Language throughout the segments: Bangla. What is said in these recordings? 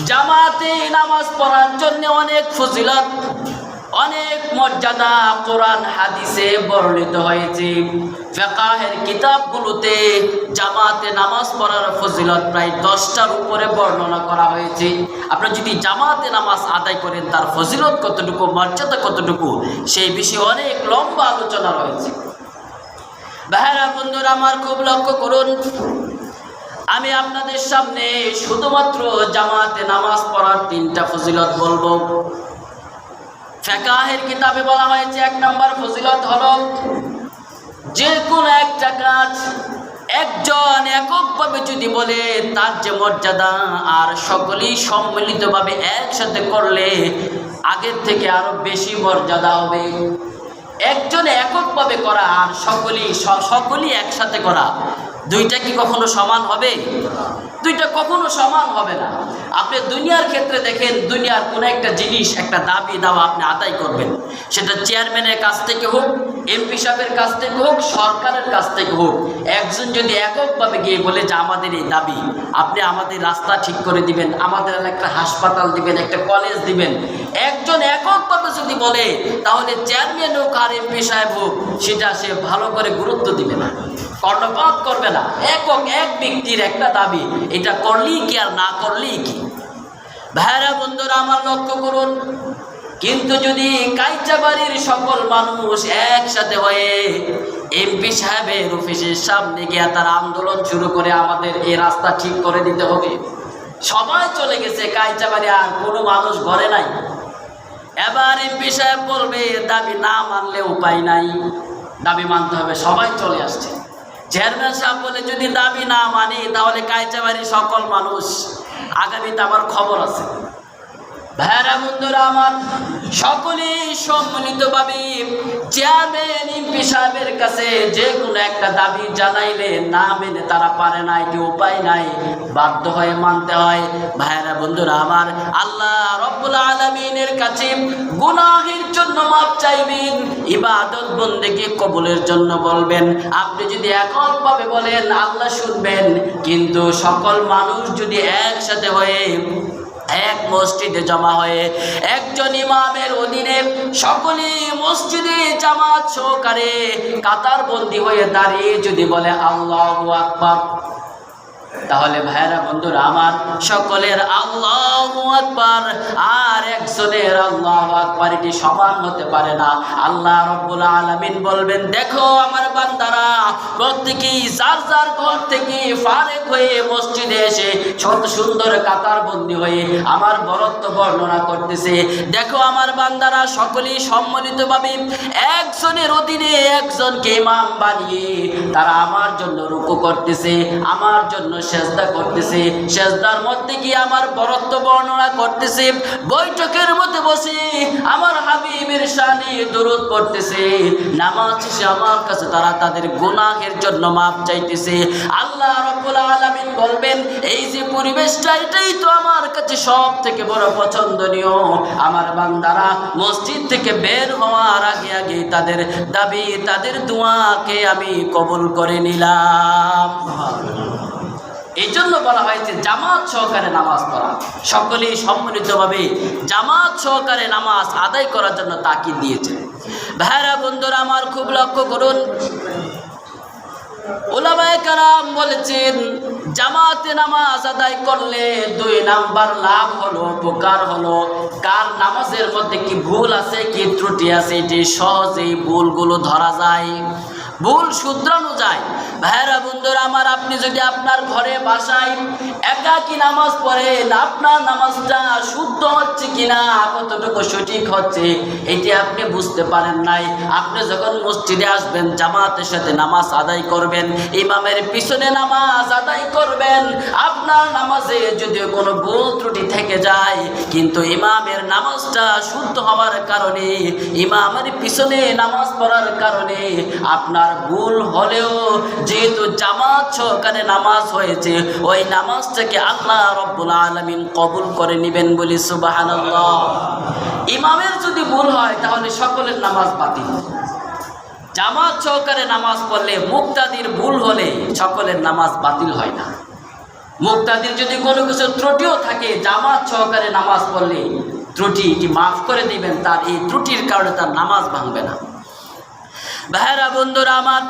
জামাতে নামাজ পড়ার জন্য অনেক ফজিলত, অনেক মর্যাদা কোরআন হাদিসে বর্ণিত হয়েছে। ফিকহের কিতাবগুলোতে জামাতে নামাজ পড়ার ফজিলত প্রায় 10টার উপরে বর্ণনা করা হয়েছে। আপনারা যদি জামাতে নামাজ আদায় করেন তার ফজিলত কতটুকু, মর্যাদা কতটুকু, সেই বিষয়ে অনেক লম্বা আলোচনা রয়েছে। ভাইরা বন্ধুরা আমার, খুব লক্ষ্য করুন, আমি আপনাদের সামনে শুধুমাত্র জামাতে নামাজ পড়ার 3টা ফজিলত বলবো। ফিকহের কিতাবে বলা হয়েছে 1 নম্বর ফজিলত হলো যে কোনো একটা কাজ একজন এককভাবে যদি বলে তার যে মর্যাদা, আর সকলেই সম্মিলিতভাবে একসাথে করলে আগের থেকে আরো বেশি মর্যাদা হবে। একজন এককভাবে করা আর সকলেই একসাথে করা, দুইটা কি কখনো সমান হবে? দুইটা কখনো সমান হবে না। আপনি দুনিয়ার ক্ষেত্রে দেখেন, দুনিয়ার কোনো একটা জিনিস, একটা দাবি দাওয়া আপনি আদায় করবেন, সেটা চেয়ারম্যানের কাছ থেকে হোক, এমপি সাহেবের কাছ থেকে হোক, সরকারের কাছ থেকে হোক, একজন যদি এককভাবে গিয়ে বলে যে আমাদের এই দাবি, আপনি আমাদের রাস্তা ঠিক করে দিবেন, আমাদের একটা হাসপাতাল দিবেন, একটা কলেজ দিবেন, একজন এককভাবে যদি বলে, তাহলে চেয়ারম্যান হোক আর এমপি সাহেব হোক, সেটা সে ভালো করে গুরুত্ব দিবে না, কর্ণপাত করবে না। এক ব্যক্তির একটা দাবি, এটা করলেই কি আর না করলেই কি। ভাইরা বন্ধুরা আমার, লক্ষ্য করুন, কিন্তু যদি কাইচাবাড়ির সকল মানুষ একসাথে হয়ে এমপি সাহেবের অফিসের সামনে গিয়ে তারা আন্দোলন শুরু করে আমাদের এই রাস্তা ঠিক করে দিতে হবে, সবাই চলে গেছে কাইচাবাড়ি, আর কোনো মানুষ ঘরে নাই, এবার এমপি সাহেব বলবে দাবি না মানলে উপায় নাই, দাবি মানতে হবে, সবাই চলে আসছে। চেয়ারম্যান সাহেব বলে যদি দাবি না মানি তাহলে কাইচাবাড়ির সকল মানুষ, আগামীতে আমার খবর আছে। ভাইরা বন্ধুরা আমার, সকলেই সম্মিলিতভাবে চেয়ারম্যান এমপি সাহেবের কাছে যে কোনো একটা দাবি জানাইলে না মেনে তারা পারে না, এটি উপায় নাই, বাধ্য হয়ে মানতে হয়। ভাইরা বন্ধুরা আমার, আল্লাহ রব্বুল আলামিনের কাছে গুনাহের জন্য মাপ চাইবেন, ইবাদত বন্দেগী কবুলের জন্য বলবেন। আপনি যদি এককভাবে বলেন আল্লাহ শুনবেন, কিন্তু সকল মানুষ যদি একসাথে হয়ে এক মসজিদে জমা হয়ে একজন ইমামের অধীনে সকলেই মসজিদে জামাত সহকারে কাতারবন্দি হয়ে দাঁড়িয়ে যদি বলে আল্লাহু আকবার, তাহলে ভাইরা বন্ধুরা আমার, সকলের আল্লাহু আকবার আর একজনের আল্লাহু আকবার এটি সমান হতে পারে না। আল্লাহ রাব্বুল আলামিন বলবেন, দেখো আমার বান্দারা প্রত্যেকেই যার যার ঘর থেকে ফারেক হয়ে মসজিদে এসে ছোট সুন্দর কাতারবন্দি হয়ে আমার বরত্ব বর্ণনা করতেছে। দেখো আমার বান্দারা সকলেই সম্মিলিতভাবে একজনের অধীনে একজনকে ইমাম বানিয়ে তারা আমার জন্য রুকু করতেছে, আমার জন্য সেজদা করতেছে, সেজদার মধ্যে গিয়ে আমার বরত্ব বর্ণনা করতেছে, বৈঠকের মধ্যে বসে আমার হাবিবের শানে দরুদ পড়তেছে, নামাজ শেষে আমার কাছে তারা তাদের গুনাহের জন্য মাপ চাইতেছে। আল্লাহ রাব্বুল আলামিন বলবেন, এই যে পরিবেশটা, এটাই তো আমার কাছে সব থেকে বড় পছন্দনীয়। আমার বান্দারা মসজিদ থেকে বের হওয়ার আগে আগে তাদের দাবি, তাদের দোয়াকে আমি কবুল করে নিলাম। এই জন্য বলা হয়েছে জামাত সহকারে নামাজ পড়া, সকলেই সম্মিলিতভাবে জামাত সহকারে নামাজ আদায় করার জন্য তাকিদ দিয়েছে। ভাইরা বন্ধুরা আমার, খুব লক্ষ্য করুন, উলামায়ে কেরাম বলেছেন জামাতে নামাজ আদায় করলে 2 নাম্বার লাভ হলো, উপকার হলো। কার নামাজের মধ্যে কি ভুল আছে, কি ত্রুটি আছে, এটি সহজেই ভুলগুলো ধরা যায়, ভুল শুধরানো যায়। ভাইরা বন্ধুরা আমার, আপনি যদি আপনার ঘরে বাসায় একাকী নামাজ পড়েন, আপনার নামাজটা শুদ্ধ হচ্ছে কিনা, কতটুকু সঠিক হচ্ছে, এটি আপনি বুঝতে পারেন নাই। আপনি যখন মসজিদে আসবেন, জামাতের সাথে নামাজ আদায় করবেন, ইমামের পিছনে নামাজ আদায় করবেন, আপনার নামাজে যদিও কোনো ভুল ত্রুটি থেকে যায়, কিন্তু ইমামের নামাজটা শুদ্ধ হওয়ার কারণে, ইমামের পিছনে নামাজ পড়ার কারণে আপনার ভুল হলেও যেহেতু জামাত সহকারে নামাজ হয়েছে, ওই নামাজটাকে আল্লাহ রাব্বুল আলামিন কবুল করে নেবেন বলি সুবহানাল্লাহ। ইমামের যদি ভুল হয় তাহলে সকলের নামাজ বাতিল। জামাত সহকারে নামাজ পড়লে মুক্তাদির ভুল হলে সকলের নামাজ বাতিল হয় না। মুক্তাদির যদি কোনো কিছু ত্রুটিও থাকে জামাত সহকারে নামাজ পড়লে ত্রুটিটি মাফ করে দিবেন, তার এই ত্রুটির কারণে তার নামাজ ভাঙবে না। ভাইরা বন্ধুরা আমার,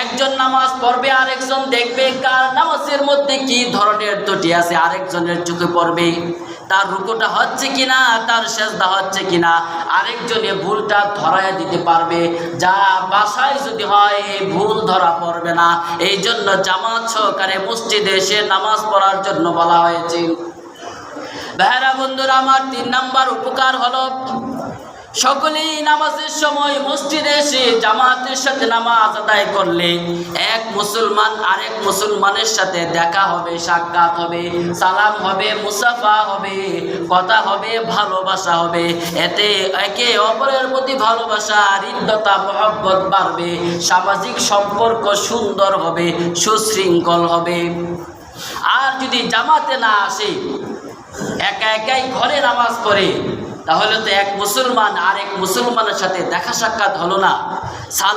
একজন নামাজ পড়বে, আরেকজন দেখবে কার নামাজের মধ্যে কি ধরনের ত্রুটি আছে, আরেকজনের চোখে পড়বে, তার রুকুটা হচ্ছে কিনা, তার সেজদা হচ্ছে কিনা, আরেকজনে ভুলটা ধরায় দিতে পারবে। যা বাসায় যদি হয় এই ভুল ধরা পড়বে না। এই জন্য জামাত সহকারে মসজিদে এসে নামাজ পড়ার জন্য বলা হয়েছে। ভাইরা বন্ধুরা আমার, 3 নাম্বার উপকার হলো সকলেই নামাজের সময় মসজিদে এসে জামাতের সাথে নামাজ আদায় করলে এক মুসলমান আরেক মুসলমানের সাথে দেখা হবে, সাক্ষাৎ হবে, সালাম হবে, মুসাফা হবে, কথা হবে, ভালোবাসা হবে। এতে একে অপরের প্রতি ভালোবাসা, হৃদ্যতা, মহব্বত বাড়বে, সামাজিক সম্পর্ক সুন্দর হবে, সুশৃঙ্খল হবে। আর যদি জামাতে না আসে, একা একাই ঘরে নামাজ পড়ে, তাহলে তো এক মুসলমান আরেক মুসলমানের সাথে দেখা সাক্ষাৎ হলো না।